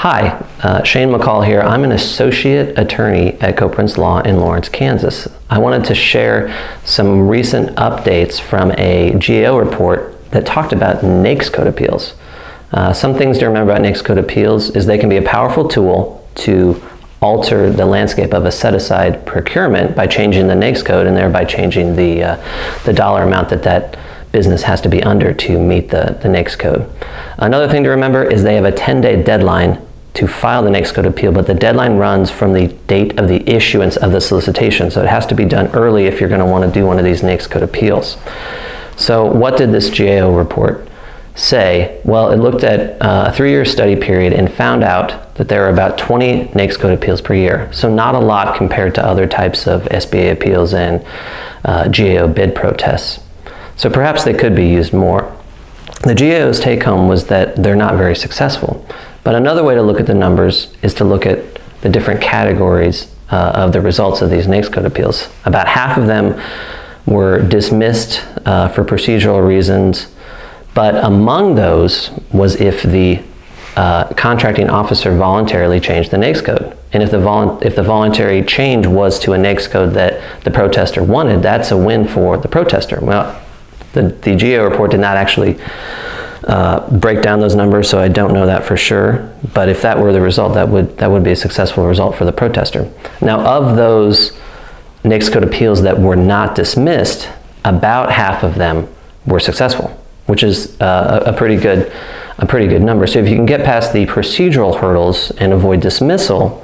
Hi, Shane McCall here. I'm an associate attorney at Coprince Law in Lawrence, Kansas. I wanted to share some recent updates from a GAO report that talked about NAICS code appeals. Some things to remember about NAICS code appeals is they can be a powerful tool to alter the landscape of a set-aside procurement by changing the NAICS code and thereby changing the dollar amount that business has to be under to meet the NAICS code. Another thing to remember is they have a 10-day deadline to file the NAICS code appeal, but the deadline runs from the date of the issuance of the solicitation, so it has to be done early if you're going to want to do one of these NAICS code appeals. So what did this GAO report say? Well, it looked at a 3-year study period and found out that there are about 20 NAICS code appeals per year, so not a lot compared to other types of SBA appeals and GAO bid protests. So perhaps they could be used more. The GAO's take home was that they're not very successful. But another way to look at the numbers is to look at the different categories of the results of these NAICS code appeals. About half of them were dismissed for procedural reasons, but among those was if the contracting officer voluntarily changed the NAICS code. And if the voluntary change was to a NAICS code that the protester wanted, that's a win for the protester. Well, the GAO report did not actually break down those numbers, so I don't know that for sure. But if that were the result, that would be a successful result for the protester. Now, of those NAICS code appeals that were not dismissed, about half of them were successful, which is a pretty good number. So if you can get past the procedural hurdles and avoid dismissal,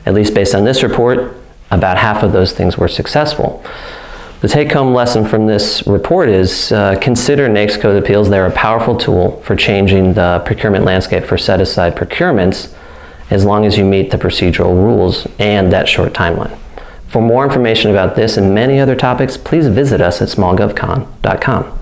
at least based on this report, about half of those things were successful. The take-home lesson from this report is consider NAICS code appeals. They're a powerful tool for changing the procurement landscape for set-aside procurements as long as you meet the procedural rules and that short timeline. For more information about this and many other topics, please visit us at smallgovcon.com.